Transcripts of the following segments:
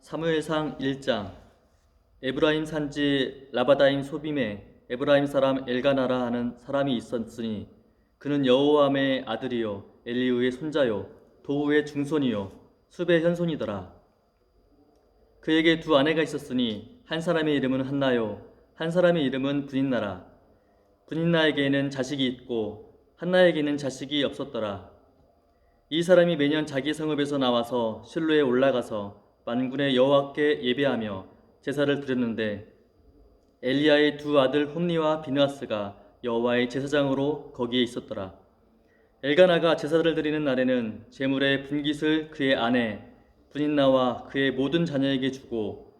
사무엘상 1장. 에브라임 산지 라바다임 소빔에 에브라임 사람 엘가나라 하는 사람이 있었으니 그는 여호암의 아들이요 엘리우의 손자요 도우의 중손이요 숲의 현손이더라. 그에게 두 아내가 있었으니 한 사람의 이름은 한나요 한 사람의 이름은 브닌나라. 브닌나에게는 자식이 있고 한나에게는 자식이 없었더라. 이 사람이 매년 자기 성읍에서 나와서 실로에 올라가서 만군의 여호와께 예배하며 제사를 드렸는데 엘리야의 두 아들 홈니와 비느하스가 여호와의 제사장으로 거기에 있었더라. 엘가나가 제사를 드리는 날에는 제물의 분깃을 그의 아내 브닌나와 그의 모든 자녀에게 주고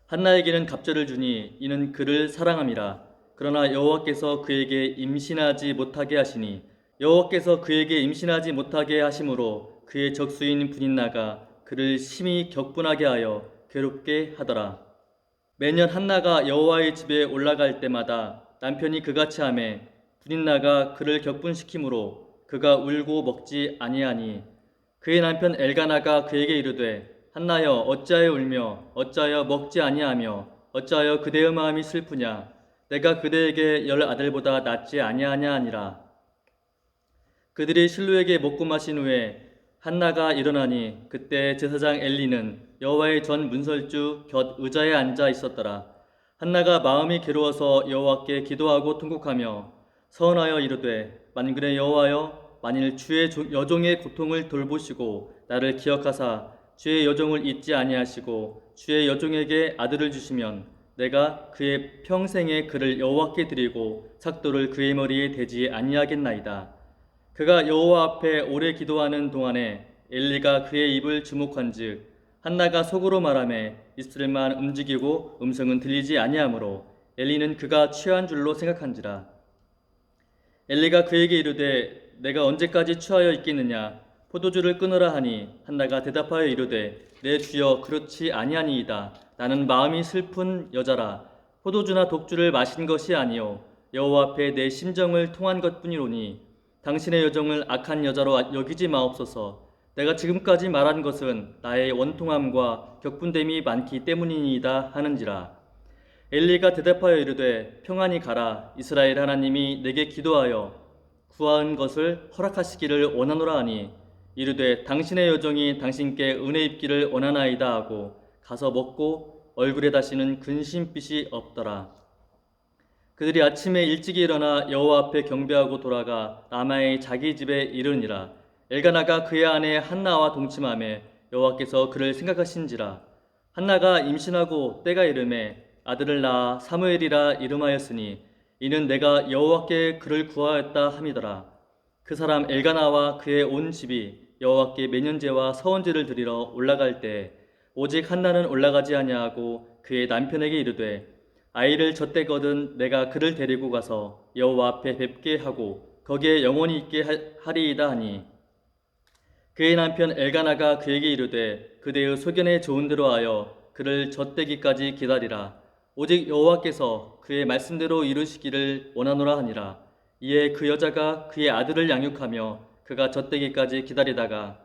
한나에게는 갑절을 주니 이는 그를 사랑함이라. 그러나 여호와께서 그에게 임신하지 못하게 하시니 여호와께서 그에게 임신하지 못하게 하심으로 그의 적수인 브닌나가 그를 심히 격분하게 하여 괴롭게 하더라. 매년 한나가 여호와의 집에 올라갈 때마다 남편이 그같이 하매 브닌나가 그를 격분시키므로 그가 울고 먹지 아니하니 그의 남편 엘가나가 그에게 이르되 한나여 어찌하여 울며 어찌하여 먹지 아니하며 어찌하여 그대의 마음이 슬프냐 내가 그대에게 10 아들보다 낫지 아니하냐 하니라. 그들이 실로에게 먹고 마신 후에 한나가 일어나니 그때 제사장 엘리는 여호와의 전 문설주 곁 의자에 앉아 있었더라. 한나가 마음이 괴로워서 여호와께 기도하고 통곡하며 서원하여 이르되 만군의 여호와여 만일 주의 여종의 고통을 돌보시고 나를 기억하사 주의 여종을 잊지 아니하시고 주의 여종에게 아들을 주시면 내가 그의 평생에 그를 여호와께 드리고 삭도를 그의 머리에 대지 아니하겠나이다. 그가 여호와 앞에 오래 기도하는 동안에 엘리가 그의 입을 주목한즉 한나가 속으로 말하매 입술만 움직이고 음성은 들리지 아니하므로 엘리는 그가 취한 줄로 생각한지라. 엘리가 그에게 이르되 내가 언제까지 취하여 있겠느냐 포도주를 끊으라 하니 한나가 대답하여 이르되 내 주여 그렇지 아니하니이다. 나는 마음이 슬픈 여자라. 포도주나 독주를 마신 것이 아니요 여호와 앞에 내 심정을 통한 것뿐이로니 당신의 여종을 악한 여자로 여기지 마옵소서. 내가 지금까지 말한 것은 나의 원통함과 격분됨이 많기 때문이니이다 하는지라. 엘리가 대답하여 이르되 평안히 가라. 이스라엘 하나님이 내게 기도하여 구한 것을 허락하시기를 원하노라 하니 이르되 당신의 여종이 당신께 은혜 입기를 원하나이다 하고 가서 먹고 얼굴에 다시는 근심빛이 없더라. 그들이 아침에 일찍 일어나 여호와 앞에 경배하고 돌아가 라마의 자기 집에 이르니라. 엘가나가 그의 아내 한나와 동침하매 여호와께서 그를 생각하신지라. 한나가 임신하고 때가 이르매 아들을 낳아 사무엘이라 이름하였으니 이는 내가 여호와께 그를 구하였다 함이더라. 그 사람 엘가나와 그의 온 집이 여호와께 매년제와 서원제를 드리러 올라갈 때 오직 한나는 올라가지 아니하고 그의 남편에게 이르되 아이를 젖대거든 내가 그를 데리고 가서 여호와 앞에 뵙게 하고 거기에 영원히 있게 하리이다 하니 그의 남편 엘가나가 그에게 이르되 그대의 소견에 좋은 대로 하여 그를 젖대기까지 기다리라. 오직 여호와께서 그의 말씀대로 이루시기를 원하노라 하니라. 이에 그 여자가 그의 아들을 양육하며 그가 젖대기까지 기다리다가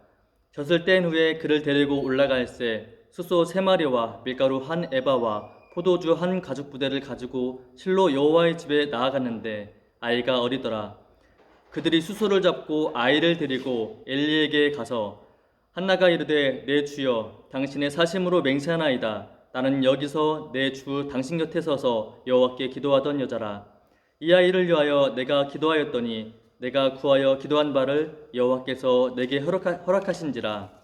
젖을 뗀 후에 그를 데리고 올라갈새 숫소 3마리와 밀가루 1에바와 포도주 1가죽부대를 가지고 실로 여호와의 집에 나아갔는데 아이가 어리더라. 그들이 수소를 잡고 아이를 데리고 엘리에게 가서 한나가 이르되 내 주여 당신의 사심으로 맹세하나이다. 나는 여기서 내 주 당신 곁에 서서 여호와께 기도하던 여자라. 이 아이를 위하여 내가 기도하였더니 내가 구하여 기도한 바를 여호와께서 내게 허락하신지라.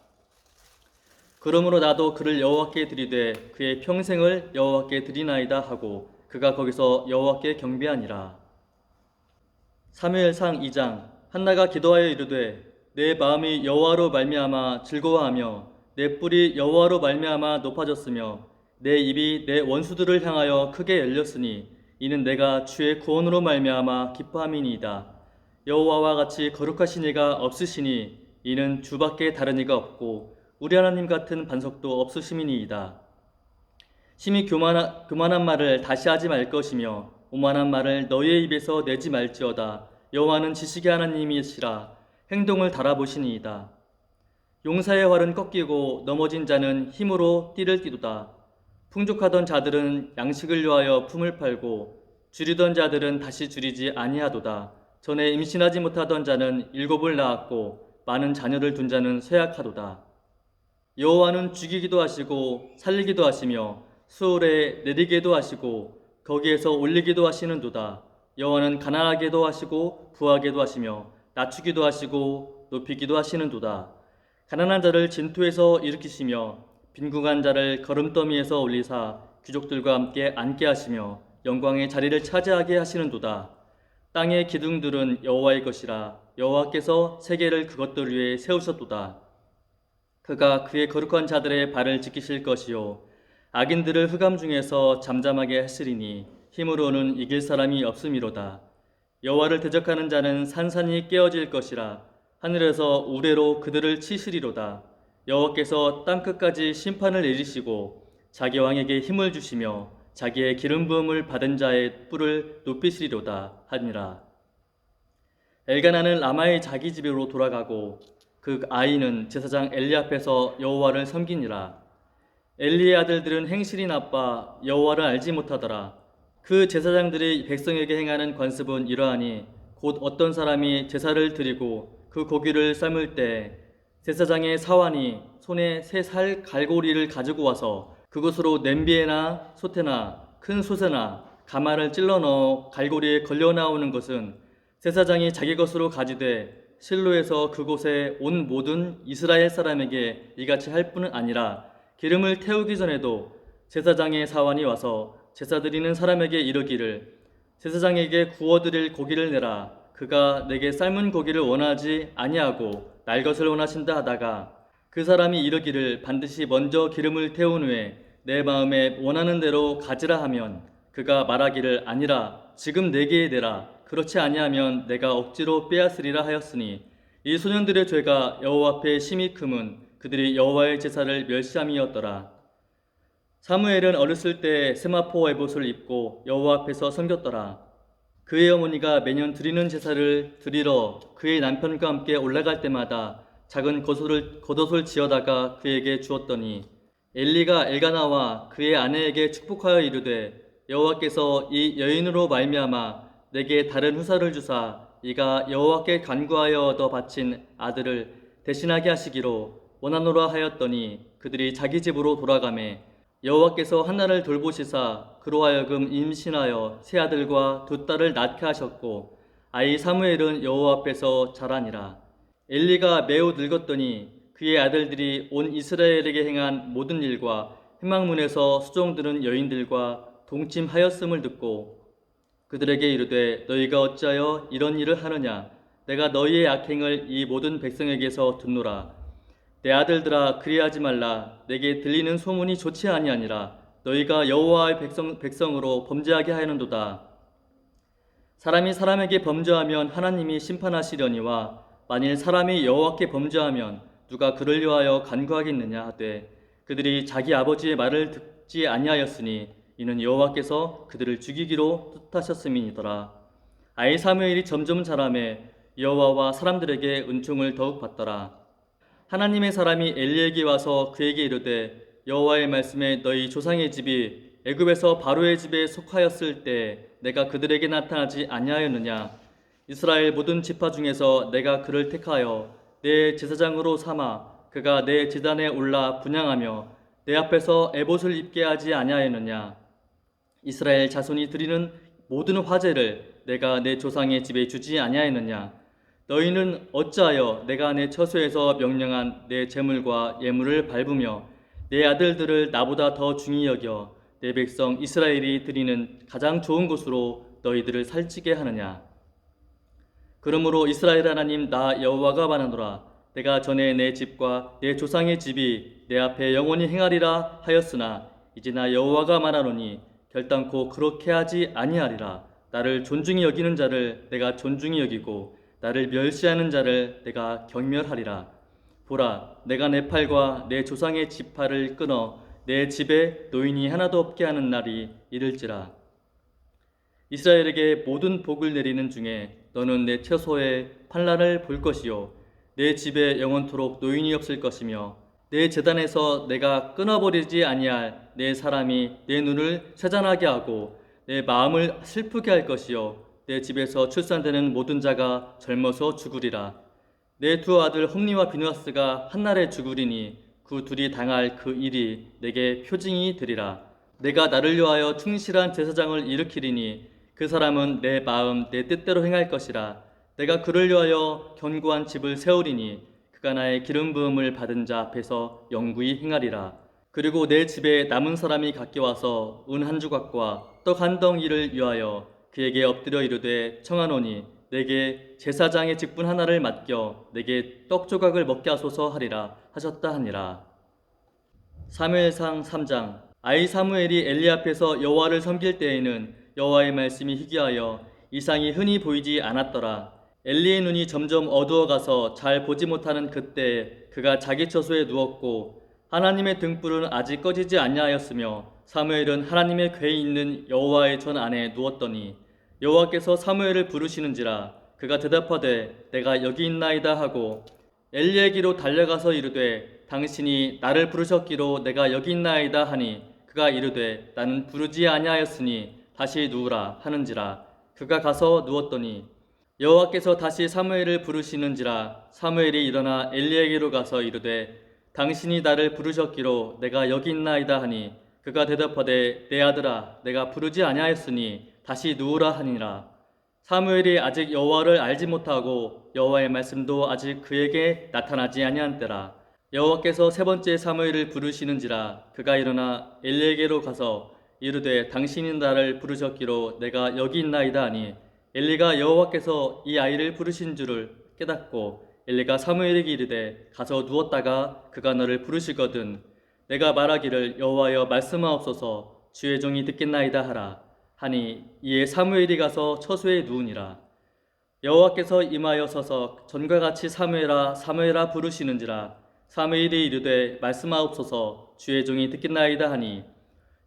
그러므로 나도 그를 여호와께 드리되 그의 평생을 여호와께 드리나이다 하고 그가 거기서 여호와께 경배하니라. 사무엘상 2장. 한나가 기도하여 이르되 내 마음이 여호와로 말미암아 즐거워하며 내 뿔이 여호와로 말미암아 높아졌으며 내 입이 내 원수들을 향하여 크게 열렸으니 이는 내가 주의 구원으로 말미암아 기뻐함이니이다. 여호와와 같이 거룩하신 이가 없으시니 이는 주밖에 다른 이가 없고 우리 하나님 같은 반석도 없으심이니이다. 심히 교만한 말을 다시 하지 말 것이며 오만한 말을 너희의 입에서 내지 말지어다. 여호와는 지식의 하나님이시라 행동을 달아보시니이다. 용사의 활은 꺾이고 넘어진 자는 힘으로 띠를 띠도다. 풍족하던 자들은 양식을 위하여 품을 팔고 줄이던 자들은 다시 줄이지 아니하도다. 전에 임신하지 못하던 자는 7을 낳았고 많은 자녀를 둔 자는 쇠약하도다. 여호와는 죽이기도 하시고 살리기도 하시며 수월에 내리게도 하시고 거기에서 올리기도 하시는도다. 여호와는 가난하게도 하시고 부하게도 하시며 낮추기도 하시고 높이기도 하시는도다. 가난한 자를 진토에서 일으키시며 빈궁한 자를 거름더미에서 올리사 귀족들과 함께 앉게 하시며 영광의 자리를 차지하게 하시는도다. 땅의 기둥들은 여호와의 것이라. 여호와께서 세계를 그것들 위에 세우셨도다. 그가 그의 거룩한 자들의 발을 지키실 것이요 악인들을 흑암 중에서 잠잠하게 하시리니 힘으로는 이길 사람이 없음이로다. 여호와를 대적하는 자는 산산이 깨어질 것이라. 하늘에서 우레로 그들을 치시리로다. 여호와께서 땅끝까지 심판을 내리시고 자기 왕에게 힘을 주시며 자기의 기름 부음을 받은 자의 뿔을 높이시리로다 하니라. 엘가나는 라마의 자기 집으로 돌아가고 그 아이는 제사장 엘리 앞에서 여호와를 섬기니라. 엘리의 아들들은 행실이 나빠 여호와를 알지 못하더라. 그 제사장들이 백성에게 행하는 관습은 이러하니 곧 어떤 사람이 제사를 드리고 그 고기를 삶을 때 제사장의 사환이 손에 세 살 갈고리를 가지고 와서 그것으로 냄비에나 솥에나 큰 솥에나 가마를 찔러 넣어 갈고리에 걸려 나오는 것은 제사장이 자기 것으로 가지되 실로에서 그곳에 온 모든 이스라엘 사람에게 이같이 할 뿐은 아니라 기름을 태우기 전에도 제사장의 사환이 와서 제사 드리는 사람에게 이르기를 제사장에게 구워드릴 고기를 내라. 그가 내게 삶은 고기를 원하지 아니하고 날 것을 원하신다 하다가 그 사람이 이르기를 반드시 먼저 기름을 태운 후에 내 마음에 원하는 대로 가지라 하면 그가 말하기를 아니라 지금 내게 내라. 그렇지 아니하면 내가 억지로 빼앗으리라 하였으니 이 소년들의 죄가 여호와 앞에 심히 크면 그들이 여호와의 제사를 멸시함이었더라. 사무엘은 어렸을 때 세마포 에봇을 입고 여호와 앞에서 섬겼더라. 그의 어머니가 매년 드리는 제사를 드리러 그의 남편과 함께 올라갈 때마다 작은 겉옷을 지어다가 그에게 주었더니 엘리가 엘가나와 그의 아내에게 축복하여 이르되 여호와께서 이 여인으로 말미암아 내게 다른 후사를 주사 이가 여호와께 간구하여 얻어 바친 아들을 대신하게 하시기로 원하노라 하였더니 그들이 자기 집으로 돌아가매 여호와께서 한나를 돌보시사 그로 하여금 임신하여 세 아들과 두 딸을 낳게 하셨고 아이 사무엘은 여호와 앞에서 자라니라. 엘리가 매우 늙었더니 그의 아들들이 온 이스라엘에게 행한 모든 일과 회막문에서 수종드는 여인들과 동침하였음을 듣고 그들에게 이르되 너희가 어찌하여 이런 일을 하느냐. 내가 너희의 악행을 이 모든 백성에게서 듣노라. 내 아들들아 그리하지 말라. 내게 들리는 소문이 좋지 아니하니라. 너희가 여호와의 백성으로 범죄하게 하는도다. 사람이 사람에게 범죄하면 하나님이 심판하시려니와 만일 사람이 여호와께 범죄하면 누가 그를 위하여 간구하겠느냐 하되 그들이 자기 아버지의 말을 듣지 아니하였으니 이는 여호와께서 그들을 죽이기로 뜻하셨음이니더라. 아이 사무엘이 점점 자라매 여호와와 사람들에게 은총을 더욱 받더라. 하나님의 사람이 엘리에게 와서 그에게 이르되 여호와의 말씀에 너희 조상의 집이 애굽에서 바로의 집에 속하였을 때 내가 그들에게 나타나지 아니하였느냐. 이스라엘 모든 지파 중에서 내가 그를 택하여 내 제사장으로 삼아 그가 내 제단에 올라 분향하며 내 앞에서 에봇을 입게 하지 아니하였느냐. 이스라엘 자손이 드리는 모든 화제를 내가 내 조상의 집에 주지 아니하였느냐. 너희는 어찌하여 내가 내 처소에서 명령한 내 제물과 예물을 밟으며 내 아들들을 나보다 더 중히 여겨 내 백성 이스라엘이 드리는 가장 좋은 곳으로 너희들을 살찌게 하느냐. 그러므로 이스라엘 하나님 나 여호와가 말하노라. 내가 전에 내 집과 내 조상의 집이 내 앞에 영원히 행하리라 하였으나 이제 나 여호와가 말하노니 결단코 그렇게 하지 아니하리라. 나를 존중히 여기는 자를 내가 존중히 여기고 나를 멸시하는 자를 내가 경멸하리라. 보라, 내가 내 팔과 내 조상의 지파를 끊어 내 집에 노인이 하나도 없게 하는 날이 이를지라. 이스라엘에게 모든 복을 내리는 중에 너는 내 처소에 환난을 볼 것이요 내 집에 영원토록 노인이 없을 것이며 내 제단에서 내가 끊어버리지 아니할 내 사람이 내 눈을 세잔하게 하고 내 마음을 슬프게 할 것이요 내 집에서 출산되는 모든 자가 젊어서 죽으리라. 내 두 아들 홈리와 비누아스가 한날에 죽으리니 그 둘이 당할 그 일이 내게 표징이 되리라. 내가 나를 위하여 충실한 제사장을 일으키리니 그 사람은 내 마음 내 뜻대로 행할 것이라. 내가 그를 위하여 견고한 집을 세우리니 그가 나의 기름 부음을 받은 자 앞에서 영구히 행하리라. 그리고 내 집에 남은 사람이 갖게 와서 은 한 조각과 떡 한 덩이를 위하여 그에게 엎드려 이르되 청하노니 내게 제사장의 직분 하나를 맡겨 내게 떡 조각을 먹게 하소서 하리라 하셨다 하니라. 사무엘상 3장. 아이 사무엘이 엘리 앞에서 여호와를 섬길 때에는 여호와의 말씀이 희귀하여 이상이 흔히 보이지 않았더라. 엘리의 눈이 점점 어두워가서 잘 보지 못하는 그때 그가 자기 처소에 누웠고 하나님의 등불은 아직 꺼지지 아니하였으며 사무엘은 하나님의 궤에 있는 여호와의 전 안에 누웠더니 여호와께서 사무엘을 부르시는지라. 그가 대답하되 내가 여기 있나이다 하고 엘리에게로 달려가서 이르되 당신이 나를 부르셨기로 내가 여기 있나이다 하니 그가 이르되 나는 부르지 아니하였으니 다시 누우라 하는지라. 그가 가서 누웠더니 여호와께서 다시 사무엘을 부르시는지라. 사무엘이 일어나 엘리에게로 가서 이르되 당신이 나를 부르셨기로 내가 여기 있나이다 하니 그가 대답하되 내 아들아 내가 부르지 아니하였으니 다시 누우라 하니라. 사무엘이 아직 여호와를 알지 못하고 여호와의 말씀도 아직 그에게 나타나지 아니한 때라. 여호와께서 세 번째 사무엘을 부르시는지라. 그가 일어나 엘리에게로 가서 이르되 당신이 나를 부르셨기로 내가 여기 있나이다 하니 엘리가 여호와께서 이 아이를 부르신 줄을 깨닫고 엘리가 사무엘에게 이르되 가서 누웠다가 그가 너를 부르시거든 내가 말하기를 여호와여 말씀하옵소서 주의 종이 듣겠나이다 하라 하니 이에 사무엘이 가서 처소에 누우니라. 여호와께서 임하여 서서 전과 같이 사무엘아 사무엘아 부르시는지라. 사무엘이 이르되 말씀하옵소서 주의 종이 듣겠나이다 하니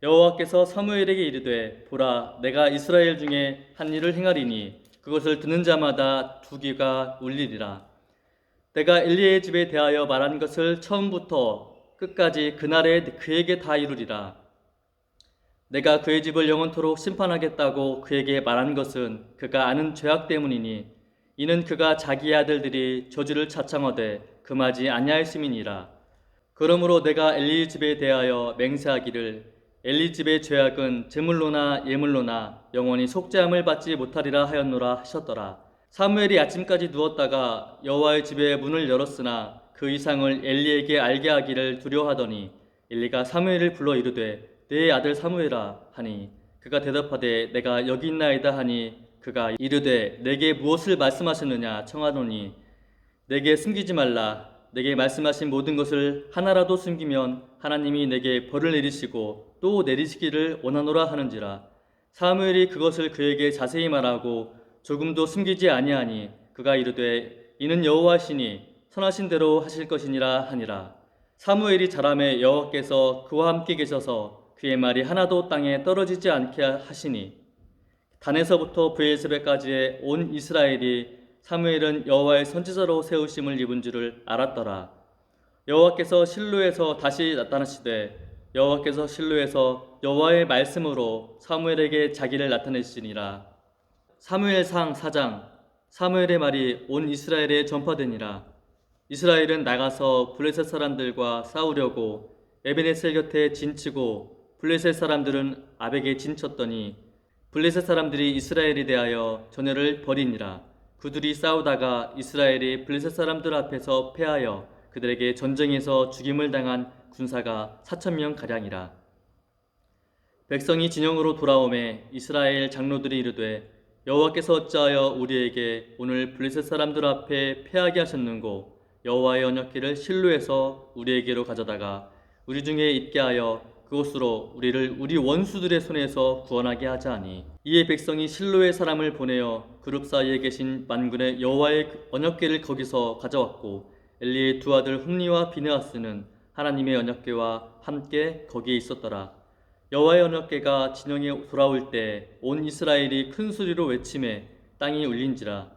여호와께서 사무엘에게 이르되 보라 내가 이스라엘 중에 한 일을 행하리니 그것을 듣는 자마다 두 귀가 울리리라. 내가 엘리의 집에 대하여 말한 것을 처음부터 끝까지 그날에 그에게 다 이루리라. 내가 그의 집을 영원토록 심판하겠다고 그에게 말한 것은 그가 아는 죄악 때문이니 이는 그가 자기의 아들들이 저주를 자청하되 금하지 아니하였음이니라. 그러므로 내가 엘리 집에 대하여 맹세하기를 엘리 집의 죄악은 제물로나 예물로나 영원히 속죄함을 받지 못하리라 하였노라 하셨더라. 사무엘이 아침까지 누웠다가 여호와의 집의 문을 열었으나 그 이상을 엘리에게 알게 하기를 두려워하더니 엘리가 사무엘을 불러 이르되 내 아들 사무엘아 하니 그가 대답하되 내가 여기 있나이다 하니 그가 이르되 내게 무엇을 말씀하셨느냐 청하노니 내게 숨기지 말라. 내게 말씀하신 모든 것을 하나라도 숨기면 하나님이 내게 벌을 내리시고 또 내리시기를 원하노라 하는지라. 사무엘이 그것을 그에게 자세히 말하고 조금도 숨기지 아니하니 그가 이르되 이는 여호와시니 선하신 대로 하실 것이니라 하니라. 사무엘이 자라매 여호와께서 그와 함께 계셔서 그의 말이 하나도 땅에 떨어지지 않게 하시니 단에서부터 브엘세바까지의 온 이스라엘이 사무엘은 여호와의 선지자로 세우심을 입은 줄을 알았더라. 여호와께서 실로에서 다시 나타나시되 여호와께서 실로에서 여호와의 말씀으로 사무엘에게 자기를 나타내시니라. 사무엘상 4장. 사무엘의 말이 온 이스라엘에 전파되니라. 이스라엘은 나가서 블레셋 사람들과 싸우려고 에베네셀 곁에 진치고 블레셋 사람들은 아벡에 진쳤더니 블레셋 사람들이 이스라엘에 대하여 전열을 벌이니라. 그들이 싸우다가 이스라엘이 블레셋 사람들 앞에서 패하여 그들에게 전쟁에서 죽임을 당한 군사가 4,000명 가량이라. 백성이 진영으로 돌아오매 이스라엘 장로들이 이르되 여호와께서 어찌하여 우리에게 오늘 블레셋 사람들 앞에 패하게 하셨는고 여호와의 언약궤를 실로에서 우리에게로 가져다가 우리 중에 있게 하여 그곳으로 우리를 우리 원수들의 손에서 구원하게 하자니 이에 백성이 실로의 사람을 보내어 그룹 사이에 계신 만군의 여호와의 언약궤를 거기서 가져왔고 엘리의 두 아들 홈리와 비느하스는 하나님의 언약궤와 함께 거기에 있었더라. 여호와의 언약궤가 진영에 돌아올 때 온 이스라엘이 큰 소리로 외치매 땅이 울린지라.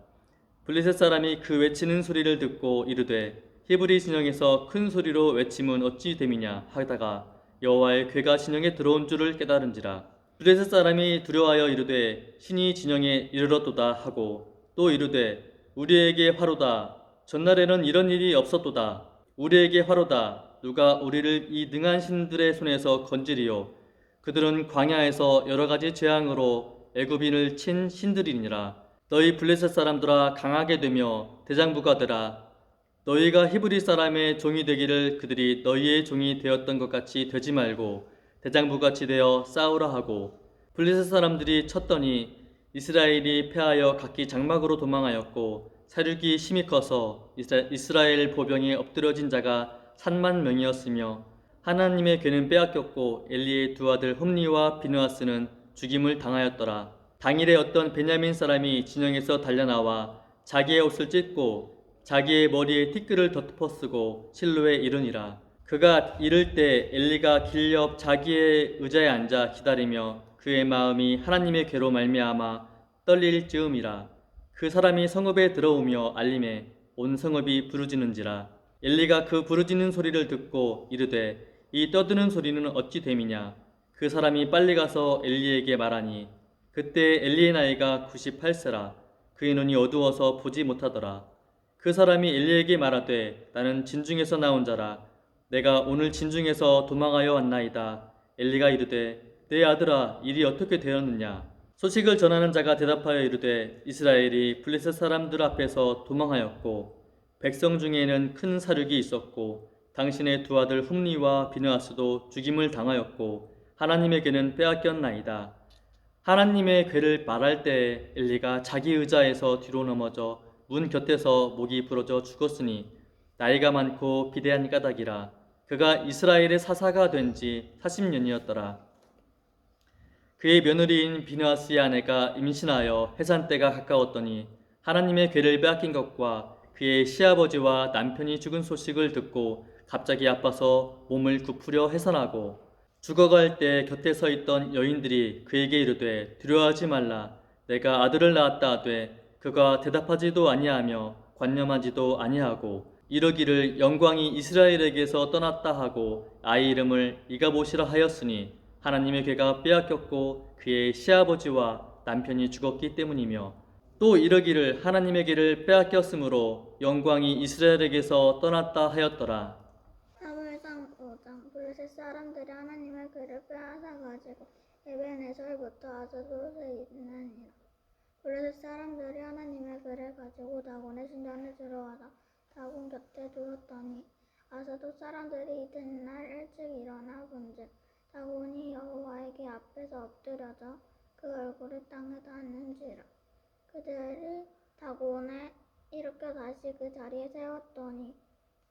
블레셋 사람이 그 외치는 소리를 듣고 이르되 히브리 진영에서 큰 소리로 외침은 어찌 됨이냐 하다가 여호와의 괴가 진영에 들어온 줄을 깨달은지라. 블레셋 사람이 두려워하여 이르되 신이 진영에 이르렀도다 하고 또 이르되 우리에게 화로다. 전날에는 이런 일이 없었도다. 우리에게 화로다. 누가 우리를 이 능한 신들의 손에서 건지리요. 그들은 광야에서 여러 가지 재앙으로 애굽인을 친 신들이니라. 너희 블레셋 사람들아 강하게 되며 대장부가 되라. 너희가 히브리 사람의 종이 되기를 그들이 너희의 종이 되었던 것 같이 되지 말고 대장부같이 되어 싸우라 하고 블레셋 사람들이 쳤더니 이스라엘이 패하여 각기 장막으로 도망하였고 사륙이 심히 커서 이스라엘 보병에 엎드러진 자가 3만 명이었으며 하나님의 괴는 빼앗겼고 엘리의 두 아들 홈니와 비느하스는 죽임을 당하였더라. 당일에 어떤 베냐민 사람이 진영에서 달려나와 자기의 옷을 찢고 자기의 머리에 티끌을 덮어쓰고 실로에 이르니라. 그가 이를 때 엘리가 길 옆 자기의 의자에 앉아 기다리며 그의 마음이 하나님의 괴로 말미암아 떨릴 즈음이라. 그 사람이 성읍에 들어오며 알림에 온 성읍이 부르짖는지라. 엘리가 그 부르짖는 소리를 듣고 이르되 이 떠드는 소리는 어찌 됨이냐. 그 사람이 빨리 가서 엘리에게 말하니 그때 엘리의 나이가 98세라. 그의 눈이 어두워서 보지 못하더라. 그 사람이 엘리에게 말하되 나는 진중에서 나온 자라. 내가 오늘 진중에서 도망하여 왔나이다. 엘리가 이르되 내 아들아 일이 어떻게 되었느냐. 소식을 전하는 자가 대답하여 이르되 이스라엘이 블레셋 사람들 앞에서 도망하였고 백성 중에는 큰 사륙이 있었고 당신의 두 아들 훔니와 비느하스도 죽임을 당하였고 하나님의 괴는 빼앗겼나이다. 하나님의 괴를 말할 때에 엘리가 자기 의자에서 뒤로 넘어져 문 곁에서 목이 부러져 죽었으니 나이가 많고 비대한 까닭이라. 그가 이스라엘의 사사가 된 지 40년이었더라. 그의 며느리인 비느하스의 아내가 임신하여 해산 때가 가까웠더니 하나님의 괴를 빼앗긴 것과 그의 시아버지와 남편이 죽은 소식을 듣고 갑자기 아파서 몸을 굽으려 해산하고 죽어갈 때 곁에 서 있던 여인들이 그에게 이르되 두려워하지 말라. 내가 아들을 낳았다 하되 그가 대답하지도 아니하며 관념하지도 아니하고 이르기를 영광이 이스라엘에게서 떠났다 하고 아이 이름을 이가봇이라 하였으니 하나님의 괴가 빼앗겼고 그의 시아버지와 남편이 죽었기 때문이며 또 이르기를 하나님의 괴를 빼앗겼으므로 영광이 이스라엘에게서 떠났다 하였더라. 사무엘상 5장. 블레셋 사람들이 하나님의 괴를 빼앗아 가지고 에벤에설부터 아스돗에 있느니라. 블레셋 사람들이 하나님의 괴를 가지고 다곤의 신전에 들어와서 다곤 곁에 두었더니 아스돗 사람들이 이튿날 일찍 일어나 본즉 다곤이 여호와에게 앞에서 엎드려져 그 얼굴을 땅에 닿는지라. 그들이 다곤에 일으켜 다시 그 자리에 세웠더니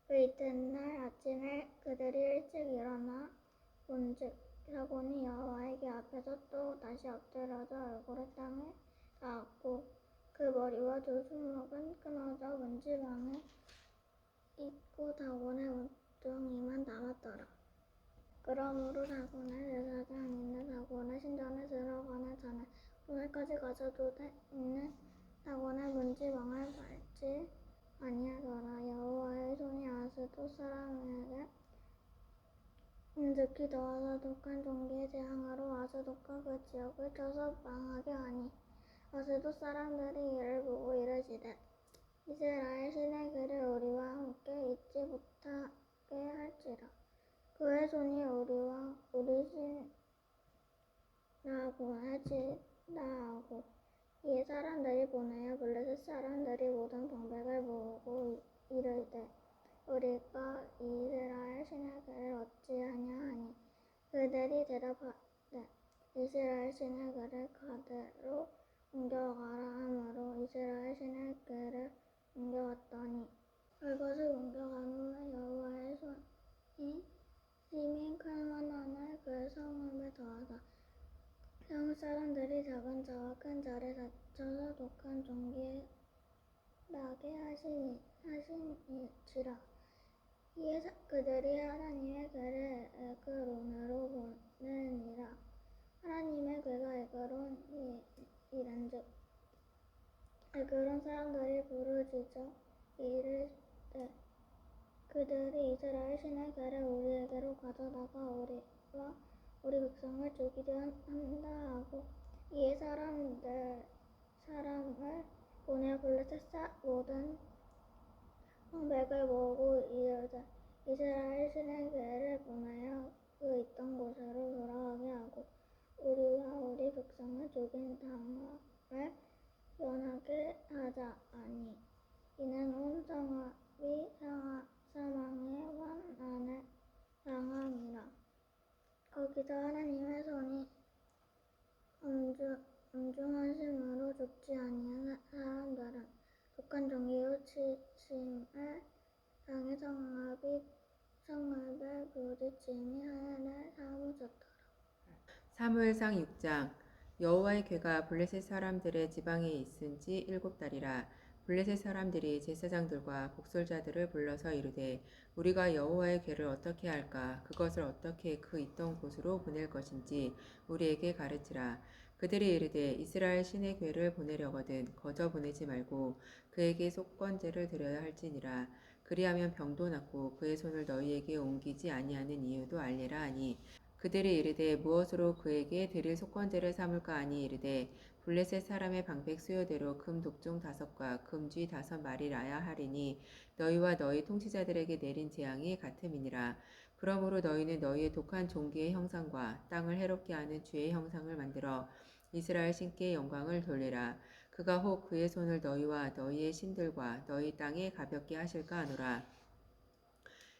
그 이튿날 아침에 그들이 일찍 일어나 본즉 다곤이 여호와에게 앞에서 또 다시 엎드려져 얼굴을 땅에 닿았고 그 머리와 두 주먹은 끊어져 문지방에 있고 다곤의 뭉뚱이만 남았더라. 그러므로 다곤의 제사장 있는 다곤의 신전에 들어가는 자는 오늘까지 가져도 있는 다곤의 문지방을 밟지 아니하더라. 여호와의 손이 아스돗 사람에게 특히 더하사 독한 종기의 재앙으로 아스돗과 그 지역을 쳐서 망하게 하니 아스돗 사람들이 이를 보고 이르시되 이스라엘 신의 괴를 우리와 함께 잊지 못하게 할지라. 그의 손이 우리와 우리 신라고 하지라 하고 이에 사람들이 보내어 블레셋 사람들이 모든 방백을 모으고 이르되 우리가 이스라엘 신의 괴를 어찌하냐 하니 그들이 대답하되 이스라엘 신의 괴를 가드로 옮겨가라 하므로 이스라엘 신의 괴를 옮겨갔더니 그것을 옮겨간 후에 여호와의 손이 심히 클만하나 그 성읍에 더하사 성읍 사람들이 작은 자와 큰 자를 다쳐서 독한 종기에 나게 하시니라. 이에 그들이 하나님의 괴를 에그론으로 보내니라. 하나님의 괴가 에그론에 이른즉 그런 사람들이 부르짖어 이르되 그들이 이스라엘 신의 괴를 우리에게로 가져다가 우리와 우리 백성을 죽이려 한다 하고 이에 사람을 보내어 블레셋 모든 방백을 모으고 이르되 이스라엘 신의 괴를 보내어 그 있던 곳으로 돌아가게 하고 우리와 우리 백성을 죽인 당을 면하게 하자 하니 이는 온 성읍이 사망의 환난을 당함이라. 거기서 하나님의 손이 엄중하심으로 죽지 아니한 사람들은 독한 종기로 치심을 당해 성읍에 부딪힘이 하늘을 사무쳤더라. 사무엘상 6장. 여호와의 궤가 블레셋 사람들의 지방에 있은 지 7달이라. 블레셋 사람들이 제사장들과 복술자들을 불러서 이르되 우리가 여호와의 궤를 어떻게 할까? 그것을 어떻게 그 있던 곳으로 보낼 것인지 우리에게 가르치라. 그들이 이르되 이스라엘 신의 궤를 보내려거든 거저 보내지 말고 그에게 속건제를 드려야 할지니라. 그리하면 병도 낫고 그의 손을 너희에게 옮기지 아니하는 이유도 알리라 하니 그들이 이르되 무엇으로 그에게 드릴 속건제를 삼을까 하니 이르되 블레셋 사람의 방백 수요대로 금 독종 5과 금쥐 5마리라야 하리니 너희와 너희 통치자들에게 내린 재앙이 같음이니라. 그러므로 너희는 너희의 독한 종기의 형상과 땅을 해롭게 하는 쥐의 형상을 만들어 이스라엘 신께 영광을 돌리라. 그가 혹 그의 손을 너희와 너희의 신들과 너희 땅에 가볍게 하실까 하노라.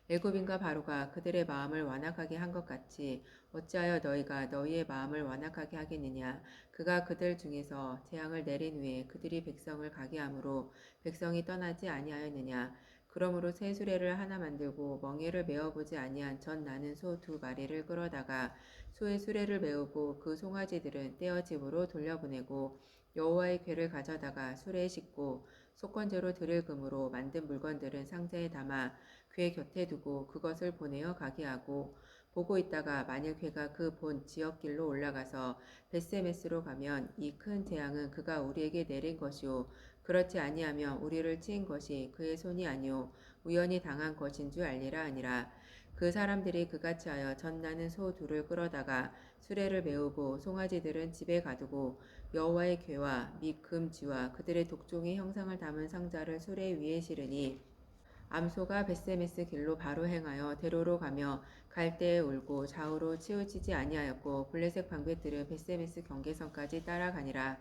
애굽인과 바로가 그들의 마음을 완악하게 한 것 같이 어찌하여 너희가 너희의 마음을 완악하게 하겠느냐. 그가 그들 중에서 재앙을 내린 후에 그들이 백성을 가게 함으로 백성이 떠나지 아니하였느냐. 그러므로 새 수레를 하나 만들고 멍에를 메어보지 아니한 젖 나는 소 2마리를 끌어다가 소의 수레를 메우고 그 송아지들은 떼어 집으로 돌려보내고 여호와의 궤를 가져다가 수레에 싣고 속건제로 드릴 금으로 만든 물건들은 상자에 담아 궤 곁에 두고 그것을 보내어 가게 하고 보고 있다가 만일 궤가 그 본 지역길로 올라가서 벳세메스로 가면 이 큰 재앙은 그가 우리에게 내린 것이요 그렇지 아니하면 우리를 치인 것이 그의 손이 아니요 우연히 당한 것인 줄 알리라 하니라. 그 사람들이 그같이 하여 젖나는 소 2를 끌어다가 수레를 메우고 송아지들은 집에 가두고 여호와의 궤와 및 금쥐와 그들의 독종의 형상을 담은 상자를 수레 위에 실으니 암소가 벳세메스 길로 바로 행하여 대로로 가며 갈대에 울고 좌우로 치우치지 아니하였고 블레셋 방백들은 벳세메스 경계선까지 따라가니라.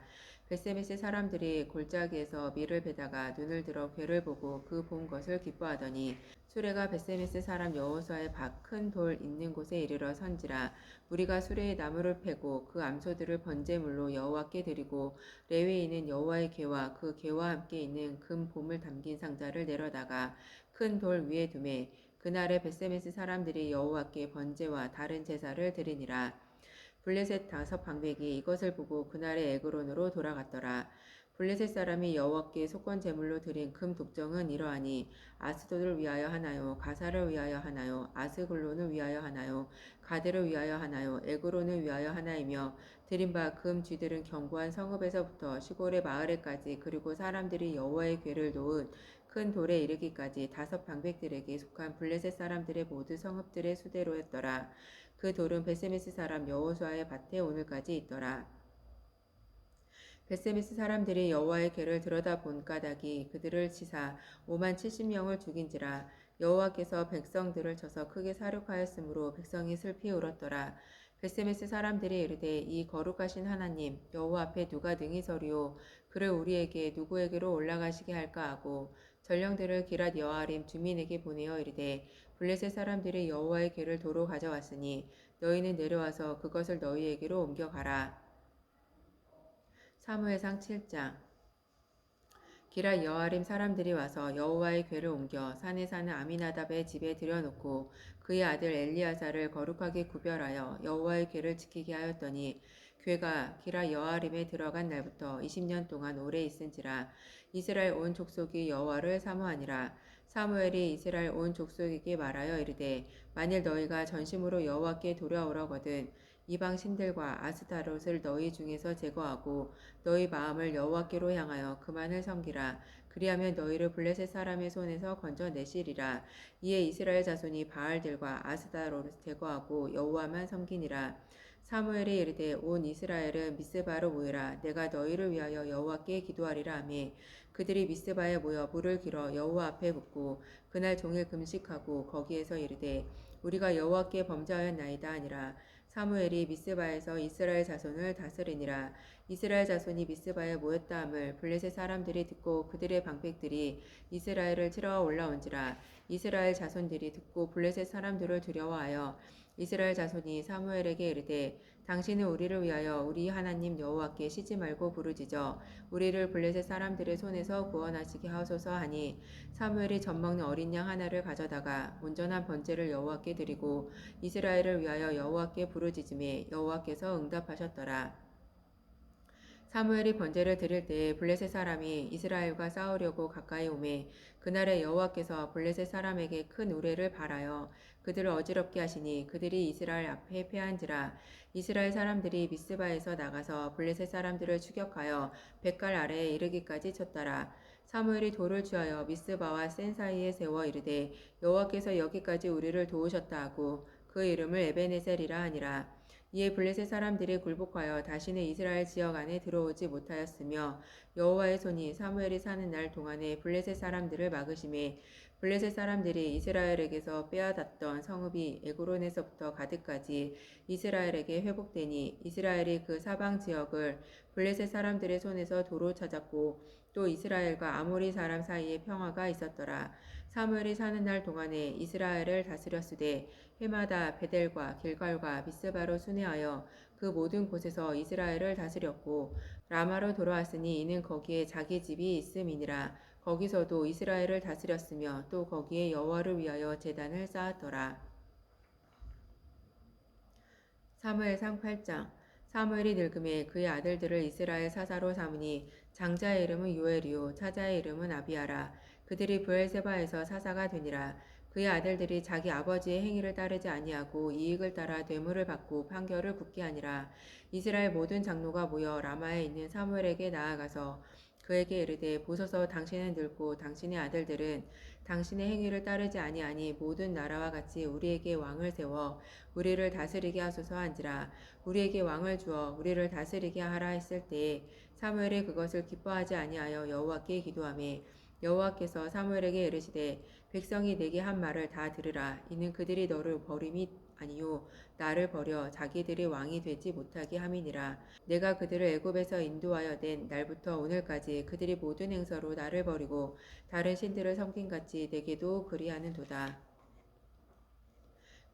벳세메스 사람들이 골짜기에서 밀을 베다가 눈을 들어 궤를 보고 그 본 것을 기뻐하더니 수레가 벳세메스 사람 여호수아의 밭 큰 돌 있는 곳에 이르러 선지라. 우리가 수레에 나무를 패고 그 암소들을 번제물로 여호와께 드리고 레위인은 여호와의 궤와 그 궤와 함께 있는 금 봄을 담긴 상자를 내려다가 큰 돌 위에 두매 그날에 벳세메스 사람들이 여호와께 번제와 다른 제사를 드리니라. 블레셋 5방백이 이것을 보고 그날의 에그론으로 돌아갔더라. 블레셋 사람이 여호와께 속건 제물로 드린 금 독정은 이러하니 아스돗을 위하여 하나요, 가사를 위하여 하나요, 아스글론을 위하여 하나요, 가드를 위하여 하나요, 에그론을 위하여 하나이며 드린 바 금 쥐들은 견고한 성읍에서부터 시골의 마을에까지 그리고 사람들이 여호와의 궤를 놓은 큰 돌에 이르기까지 5방백들에게 속한 블레셋 사람들의 모든 성읍들의 수대로였더라. 그 돌은 벳세메스 사람 여호수아의 밭에 오늘까지 있더라. 벳세메스 사람들이 여호와의 궤를 들여다본 까닭이 그들을 치사 5만 70명을 죽인지라. 여호와께서 백성들을 쳐서 크게 사륙하였으므로 백성이 슬피 울었더라. 벳세메스 사람들이 이르되 이 거룩하신 하나님 여호와 앞에 누가 능히 서리오. 그를 우리에게 누구에게로 올라가시게 할까 하고 전령들을 기랏 여아림 주민에게 보내어 이르되 블레셋 사람들이 여호와의 궤를 도로 가져왔으니 너희는 내려와서 그것을 너희에게로 옮겨가라. 사무엘상 7장. 기랏 여아림 사람들이 와서 여호와의 궤를 옮겨 산에 사는 아미나답의 집에 들여놓고 그의 아들 엘리야사를 거룩하게 구별하여 여호와의 궤를 지키게 하였더니 궤가 기랏 여아림에 들어간 날부터 20년 동안 오래 있은지라. 이스라엘 온 족속이 여호와를 사모하니라. 사무엘이 이스라엘 온 족속에게 말하여 이르되 만일 너희가 전심으로 여호와께 돌아오려거든 이방 신들과 아스타롯을 너희 중에서 제거하고 너희 마음을 여호와께로 향하여 그만을 섬기라. 그리하면 너희를 블레셋 사람의 손에서 건져내시리라. 이에 이스라엘 자손이 바알들과 아스타롯을 제거하고 여호와만 섬기니라. 사무엘이 이르되 온 이스라엘은 미스바로 모이라. 내가 너희를 위하여 여호와께 기도하리라 하매 그들이 미스바에 모여 물을 길어 여호와 앞에 붓고 그날 종일 금식하고 거기에서 이르되 우리가 여호와께 범죄하였나이다 하니라. 사무엘이 미스바에서 이스라엘 자손을 다스리니라. 이스라엘 자손이 미스바에 모였다 함을 블레셋 사람들이 듣고 그들의 방백들이 이스라엘을 치러 올라온지라. 이스라엘 자손들이 듣고 블레셋 사람들을 두려워하여 이스라엘 자손이 사무엘에게 이르되 당신은 우리를 위하여 우리 하나님 여호와께 쉬지 말고 부르짖어 우리를 블레셋 사람들의 손에서 구원하시게 하소서 하니 사무엘이 젖먹는 어린 양 하나를 가져다가 온전한 번제를 여호와께 드리고 이스라엘을 위하여 여호와께 부르짖음에 여호와께서 응답하셨더라. 사무엘이 번제를 드릴 때에 블레셋 사람이 이스라엘과 싸우려고 가까이 오매 그날에 여호와께서 블레셋 사람에게 큰 우레를 발하여 그들을 어지럽게 하시니 그들이 이스라엘 앞에 패한지라. 이스라엘 사람들이 미스바에서 나가서 블레셋 사람들을 추격하여 벳갈 아래에 이르기까지 쳤더라. 사무엘이 돌을 취하여 미스바와 센 사이에 세워 이르되 여호와께서 여기까지 우리를 도우셨다 하고 그 이름을 에베네셀이라 하니라. 이에 블레셋 사람들이 굴복하여 다시는 이스라엘 지역 안에 들어오지 못하였으며 여호와의 손이 사무엘이 사는 날 동안에 블레셋 사람들을 막으심에 블레셋 사람들이 이스라엘에게서 빼앗았던 성읍이 에그론에서부터 가드까지 이스라엘에게 회복되니 이스라엘이 그 사방 지역을 블레셋 사람들의 손에서 도로 찾았고 또 이스라엘과 아모리 사람 사이에 평화가 있었더라. 사무엘이 사는 날 동안에 이스라엘을 다스렸으되 해마다 베델과 길갈과 미스바로 순회하여 그 모든 곳에서 이스라엘을 다스렸고 라마로 돌아왔으니 이는 거기에 자기 집이 있음이니라. 거기서도 이스라엘을 다스렸으며 또 거기에 여호와를 위하여 제단을 쌓았더라. 사무엘상 8장. 사무엘이 늙음에 그의 아들들을 이스라엘 사사로 삼으니 장자의 이름은 요엘이요 차자의 이름은 아비아라. 그들이 브엘세바에서 사사가 되니라. 그의 아들들이 자기 아버지의 행위를 따르지 아니하고 이익을 따라 뇌물을 받고 판결을 굳게 하니라. 이스라엘 모든 장로가 모여 라마에 있는 사무엘에게 나아가서 그에게 이르되 보소서 당신은 늙고 당신의 아들들은 당신의 행위를 따르지 아니하니 모든 나라와 같이 우리에게 왕을 세워 우리를 다스리게 하소서 한지라. 우리에게 왕을 주어 우리를 다스리게 하라 했을 때에 사무엘이 그것을 기뻐하지 아니하여 여호와께 기도하매 여호와께서 사무엘에게 이르시되 백성이 내게 한 말을 다 들으라. 이는 그들이 너를 버림이 아니요 나를 버려 자기들이 왕이 되지 못하게 함이니라. 내가 그들을 애굽에서 인도하여 낸 날부터 오늘까지 그들이 모든 행서로 나를 버리고 다른 신들을 섬긴같이 내게도 그리하는도다.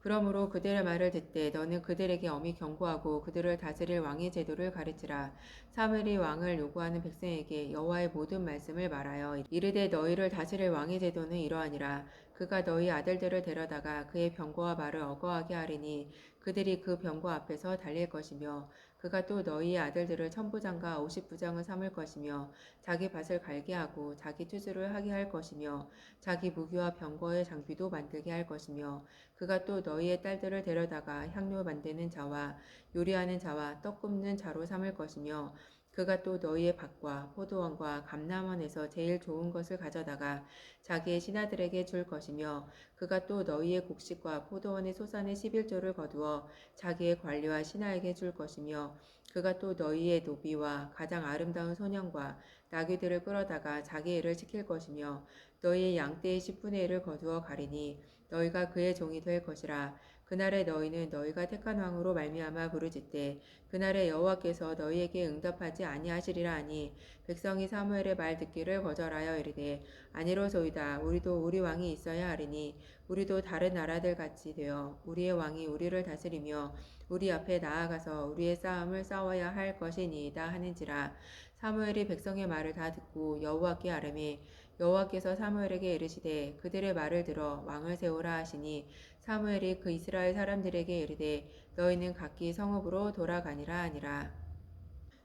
그러므로 그들의 말을 듣되 너는 그들에게 엄히 경고하고 그들을 다스릴 왕의 제도를 가르치라. 사무엘이 왕을 요구하는 백성에게 여호와의 모든 말씀을 말하여 이르되 너희를 다스릴 왕의 제도는 이러하니라. 그가 너희 아들들을 데려다가 그의 병거와 말을 어거하게 하리니 그들이 그 병거 앞에서 달릴 것이며 그가 또 너희의 아들들을 천부장과 50부장을 삼을 것이며 자기 밭을 갈게 하고 자기 투수를 하게 할 것이며 자기 무기와 병거의 장비도 만들게 할 것이며 그가 또 너희의 딸들을 데려다가 향료 만드는 자와 요리하는 자와 떡 굽는 자로 삼을 것이며 그가 또 너희의 밭과 포도원과 감람원에서 제일 좋은 것을 가져다가 자기의 신하들에게 줄 것이며 그가 또 너희의 곡식과 포도원의 소산의 11조를 거두어 자기의 관리와 신하에게 줄 것이며 그가 또 너희의 노비와 가장 아름다운 소년과 나귀들을 끌어다가 자기 일을 시킬 것이며 너희의 양떼의 10분의 1을 거두어 가리니 너희가 그의 종이 될 것이라. 그날에 너희는 너희가 택한 왕으로 말미암아 부르짖되 그날에 여호와께서 너희에게 응답하지 아니하시리라 하니 백성이 사무엘의 말 듣기를 거절하여 이르되 아니로소이다. 우리도 우리 왕이 있어야 하리니 우리도 다른 나라들 같이 되어 우리의 왕이 우리를 다스리며 우리 앞에 나아가서 우리의 싸움을 싸워야 할 것이니이다 하는지라. 사무엘이 백성의 말을 다 듣고 여호와께 아뢰매 여호와께서 사무엘에게 이르시되 그들의 말을 들어 왕을 세우라 하시니 사무엘이 그 이스라엘 사람들에게 이르되 너희는 각기 성읍으로 돌아가니라 하니라.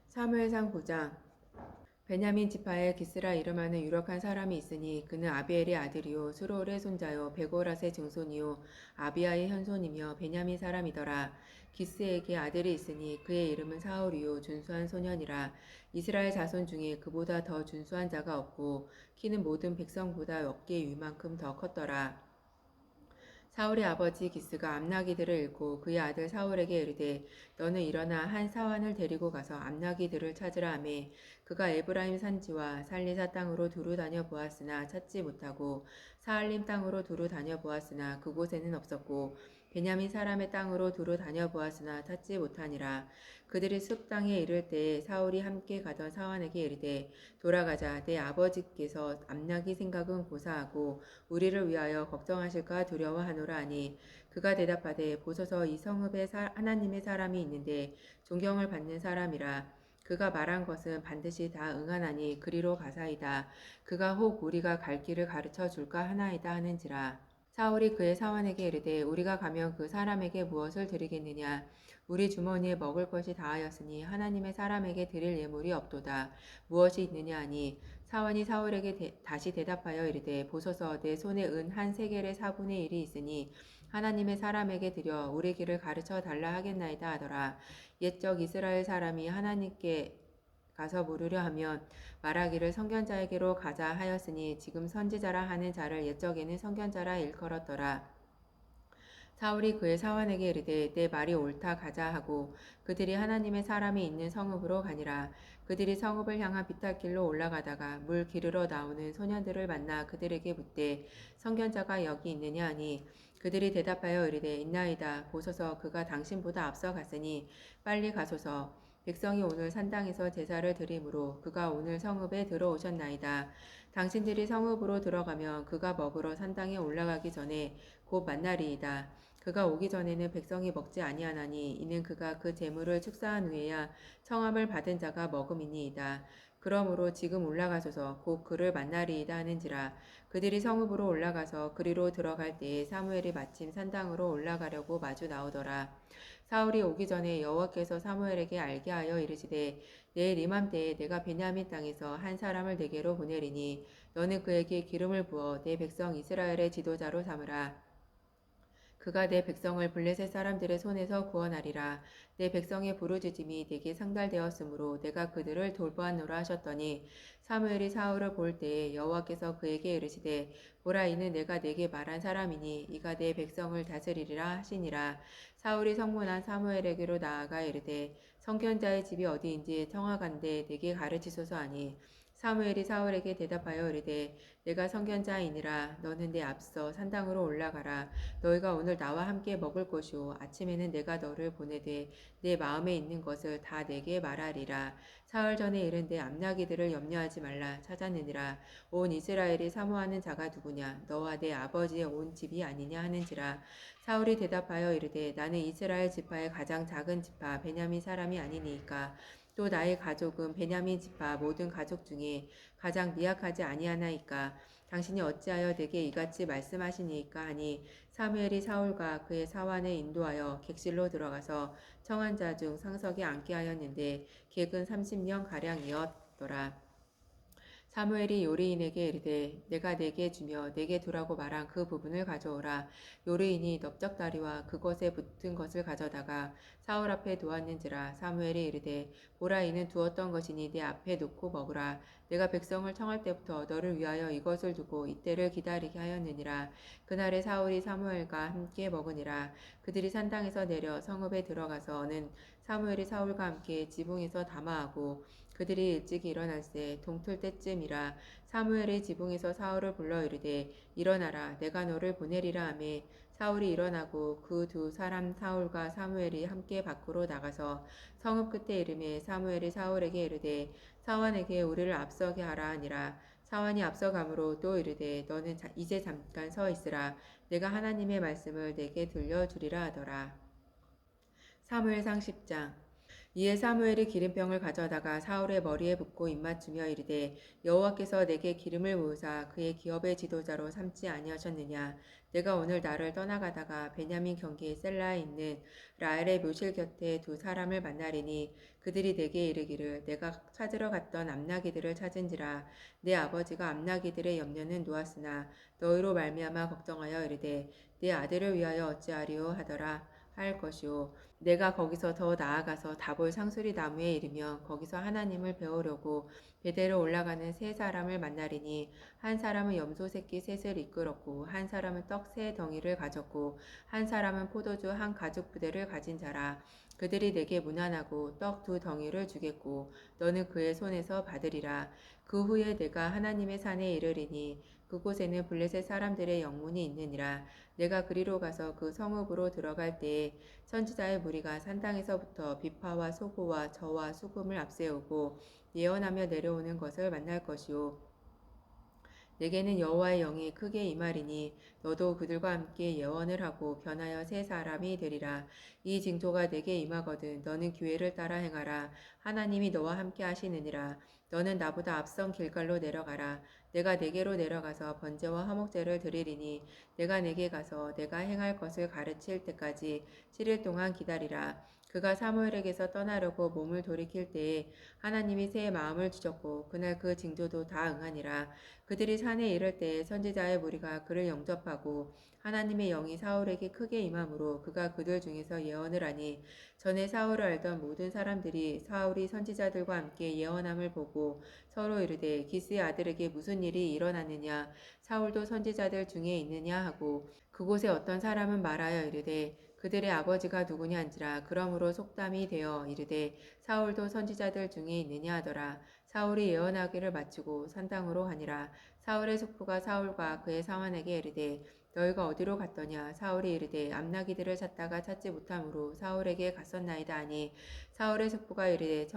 사무엘상 9장. 베냐민 지파에 기스라 이름하는 유력한 사람이 있으니 그는 아비엘의 아들이요 수롤의 손자요 베고랏의 증손이요 아비아의 현손이며 베냐민 사람이더라. 기스에게 아들이 있으니 그의 이름은 사울이요 준수한 소년이라. 이스라엘 자손 중에 그보다 더 준수한 자가 없고 키는 모든 백성보다 어깨 위만큼 더 컸더라. 사울의 아버지 기스가 암나기들을 잃고 그의 아들 사울에게 이르되 너는 일어나 한 사환을 데리고 가서 암나기들을 찾으라 하매 그가 에브라임 산지와 살리사 땅으로 두루 다녀 보았으나 찾지 못하고 사알림 땅으로 두루 다녀 보았으나 그곳에는 없었고 베냐민 사람의 땅으로 두루 다녀 보았으나 찾지 못하니라. 그들이 숲 땅에 이를 때에 사울이 함께 가던 사환에게 이르되 돌아가자. 내 아버지께서 암나기 생각은 고사하고 우리를 위하여 걱정하실까 두려워하노라 하니 그가 대답하되 보소서 이 성읍에 하나님의 사람이 있는데 존경을 받는 사람이라. 그가 말한 것은 반드시 다 응하나니 그리로 가사이다. 그가 혹 우리가 갈 길을 가르쳐 줄까 하나이다 하는지라. 사울이 그의 사환에게 이르되 우리가 가면 그 사람에게 무엇을 드리겠느냐. 우리 주머니에 먹을 것이 다하였으니 하나님의 사람에게 드릴 예물이 없도다. 무엇이 있느냐 하니 사환이 사울에게 다시 대답하여 이르되 보소서 내 손에 은 한 세겔의 4분의 1이 있으니 하나님의 사람에게 드려 우리 길을 가르쳐 달라 하겠나이다 하더라. 옛적 이스라엘 사람이 하나님께 가서 물으려 하면 말하기를 선견자에게로 가자 하였으니 지금 선지자라 하는 자를 옛적에는 선견자라 일컬었더라. 사울이 그의 사환에게 이르되 내 말이 옳다 가자 하고 그들이 하나님의 사람이 있는 성읍으로 가니라. 그들이 성읍을 향한 비탈길로 올라가다가 물 기르러 나오는 소년들을 만나 그들에게 묻되 선견자가 여기 있느냐 하니 그들이 대답하여 이르되 있나이다. 보소서 그가 당신보다 앞서 갔으니 빨리 가소서. 백성이 오늘 산당에서 제사를 드리므로 그가 오늘 성읍에 들어오셨나이다. 당신들이 성읍으로 들어가면 그가 먹으러 산당에 올라가기 전에 곧 만나리이다. 그가 오기 전에는 백성이 먹지 아니하나니 이는 그가 그 재물을 축사한 후에야 청함을 받은 자가 먹음이니이다. 그러므로 지금 올라가소서 곧 그를 만나리이다 하는지라. 그들이 성읍으로 올라가서 그리로 들어갈 때에 사무엘이 마침 산당으로 올라가려고 마주 나오더라. 사울이 오기 전에 여호와께서 사무엘에게 알게 하여 이르시되 내일 이맘때에 내가 베냐민 땅에서 한 사람을 내게로 보내리니 너는 그에게 기름을 부어 내 백성 이스라엘의 지도자로 삼으라. 그가 내 백성을 블레셋 사람들의 손에서 구원하리라. 내 백성의 부르짖음이 내게 상달되었으므로 내가 그들을 돌보았노라 하셨더니 사무엘이 사울을 볼 때에 여호와께서 그에게 이르시되 보라 이는 내가 내게 말한 사람이니 이가 내 백성을 다스리리라 하시니라. 사울이 성문한 사무엘에게로 나아가 이르되 선견자의 집이 어디인지 청하간대 내게 가르치소서 하니 사무엘이 사울에게 대답하여 이르되 내가 선견자이니라. 너는 내 앞서 산당으로 올라가라. 너희가 오늘 나와 함께 먹을 것이요 아침에는 내가 너를 보내되 내 마음에 있는 것을 다 내게 말하리라. 사흘 전에 이른데 암나기들을 염려하지 말라 찾았느니라. 온 이스라엘이 사모하는 자가 누구냐 너와 내 아버지의 온 집이 아니냐 하는지라. 사울이 대답하여 이르되 나는 이스라엘 지파의 가장 작은 지파 베냐민 사람이 아니니까 또 나의 가족은 베냐민 지파 모든 가족 중에 가장 미약하지 아니하나이까. 당신이 어찌하여 내게 이같이 말씀하시니까 하니 사무엘이 사울과 그의 사환을 인도하여 객실로 들어가서 청한 자 중 상석에 앉게 하였는데 객은 30명 가량이었더라. 사무엘이 요리인에게 이르되 내가 내게 주며 내게 두라고 말한 그 부분을 가져오라. 요리인이 넓적다리와 그것에 붙은 것을 가져다가 사울 앞에 두었는지라. 사무엘이 이르되 보라 이는 두었던 것이니 내 앞에 놓고 먹으라. 내가 백성을 청할 때부터 너를 위하여 이것을 두고 이때를 기다리게 하였느니라. 그날에 사울이 사무엘과 함께 먹으니라. 그들이 산당에서 내려 성읍에 들어가서는 사무엘이 사울과 함께 지붕에서 담화하고 그들이 일찍 일어날새 동틀 때쯤이라. 사무엘이 지붕에서 사울을 불러 이르되 일어나라 내가 너를 보내리라 하매 사울이 일어나고 그 두 사람 사울과 사무엘이 함께 밖으로 나가서 성읍 끝에 이르매 사무엘이 사울에게 이르되 사환에게 우리를 앞서게 하라 하니라. 사환이 앞서가므로 또 이르되 너는 이제 잠깐 서 있으라. 내가 하나님의 말씀을 내게 들려주리라 하더라. 사무엘상 10장. 이에 사무엘이 기름병을 가져다가 사울의 머리에 붓고 입맞추며 이르되 여호와께서 내게 기름을 부으사 그의 기업의 지도자로 삼지 아니하셨느냐. 내가 오늘 나를 떠나가다가 베냐민 경계 셀라에 있는 라헬의 묘실 곁에 두 사람을 만나리니 그들이 내게 이르기를 내가 찾으러 갔던 암나기들을 찾은지라. 내 아버지가 암나기들의 염려는 놓았으나 너희로 말미암아 걱정하여 이르되 내 아들을 위하여 어찌하리요 하더라 할 것이요. 내가 거기서 더 나아가서 다볼 상수리 나무에 이르며 거기서 하나님을 배우려고 베델로 올라가는 세 사람을 만나리니 한 사람은 염소 새끼 셋을 이끌었고 한 사람은 떡 세 덩이를 가졌고 한 사람은 포도주 한 가죽 부대를 가진 자라. 그들이 내게 무난하고 떡 두 덩이를 주겠고 너는 그의 손에서 받으리라. 그 후에 내가 하나님의 산에 이르리니 그곳에는 블레셋 사람들의 영문이 있느니라. 내가 그리로 가서 그 성읍으로 들어갈 때에 선지자의 무리가 산당에서부터 비파와 소고와 저와 수금을 앞세우고 예언하며 내려오는 것을 만날 것이요. 내게는 여호와의 영이 크게 임하리니 너도 그들과 함께 예언을 하고 변하여 세 사람이 되리라. 이 징조가 내게 임하거든 너는 기회를 따라 행하라. 하나님이 너와 함께 하시느니라. 너는 나보다 앞선 길갈로 내려가라. 내가 내게로 내려가서 번제와 화목제를 드리리니 내가 내게 가서 내가 행할 것을 가르칠 때까지 7일 동안 기다리라. 그가 사무엘에게서 떠나려고 몸을 돌이킬 때에 하나님이 새 마음을 주셨고 그날 그 징조도 다 응하니라. 그들이 산에 이를 때에 선지자의 무리가 그를 영접하고 하나님의 영이 사울에게 크게 임함으로 그가 그들 중에서 예언을 하니 전에 사울을 알던 모든 사람들이 사울이 선지자들과 함께 예언함을 보고 서로 이르되 기스의 아들에게 무슨 일이 일어났느냐 사울도 선지자들 중에 있느냐 하고 그곳에 어떤 사람은 말하여 이르되 그들의 아버지가 누구냐 한지라. 그러므로 속담이 되어 이르되 사울도 선지자들 중에 있느냐 하더라. 사울이 예언하기를 마치고 산당으로 가니라. 사울의 숙부가 사울과 그의 사환에게 이르되 너희가 어디로 갔더냐. 사울이 이르되 암나기들을 찾다가 찾지 못함으로 사울에게 갔었나이다 하니 사울의 숙부가 이르되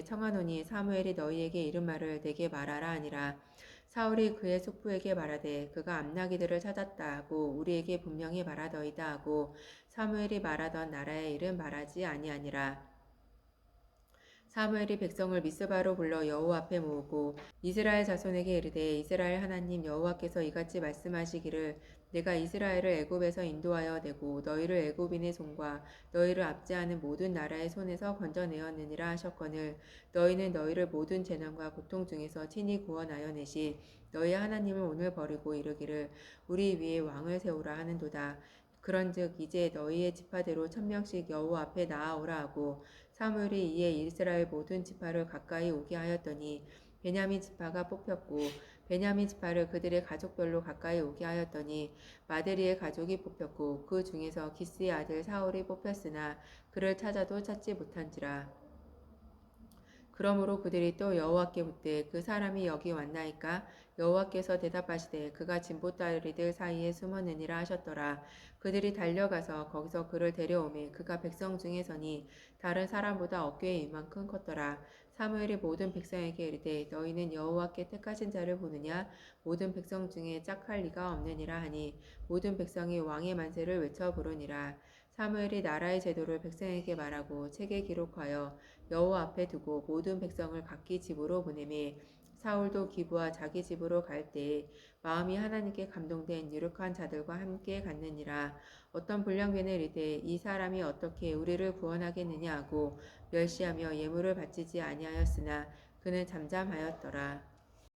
청하노니 사무엘이 너희에게 이른 말을 내게 말하라 하니라. 사울이 그의 숙부에게 말하되 그가 암나기들을 찾았다 하고 우리에게 분명히 말하더이다 하고 사무엘이 말하던 나라의 일은 말하지 아니하니라. 사무엘이 백성을 미스바로 불러 여호와 앞에 모으고 이스라엘 자손에게 이르되 이스라엘 하나님 여호와께서 이같이 말씀하시기를 내가 이스라엘을 애굽에서 인도하여 내고 너희를 애굽인의 손과 너희를 압제하는 모든 나라의 손에서 건져내었느니라 하셨거늘 너희는 너희를 모든 재난과 고통 중에서 친히 구원하여 내시 너희 하나님을 오늘 버리고 이르기를 우리 위에 왕을 세우라 하는도다. 그런즉 이제 너희의 지파대로 1000명씩 여호와 앞에 나아오라 하고 사무엘이 이에 이스라엘 모든 지파를 가까이 오게 하였더니 베냐민 지파가 뽑혔고 베냐민 지파를 그들의 가족별로 가까이 오게 하였더니 마데리의 가족이 뽑혔고 그 중에서 기스의 아들 사울이 뽑혔으나 그를 찾아도 찾지 못한지라. 그러므로 그들이 또 여호와께 묻되 그 사람이 여기 왔나이까? 여호와께서 대답하시되 그가 진보다리들 사이에 숨었느니라 하셨더라. 그들이 달려가서 거기서 그를 데려오매 그가 백성 중에 서니 다른 사람보다 어깨에 이만큼 컸더라. 사무엘이 모든 백성에게 이르되 너희는 여호와께 택하신 자를 보느냐? 모든 백성 중에 짝할 리가 없느니라 하니 모든 백성이 왕의 만세를 외쳐 부르니라. 사무엘이 나라의 제도를 백성에게 말하고 책에 기록하여 여호와 앞에 두고 모든 백성을 각기 집으로 보내매 사울도 기브와 자기 집으로 갈 때에 마음이 하나님께 감동된 유력한 자들과 함께 갔느니라. 어떤 불량견을 이르되 이 사람이 어떻게 우리를 구원하겠느냐 하고 멸시하며 예물을 바치지 아니하였으나 그는 잠잠하였더라.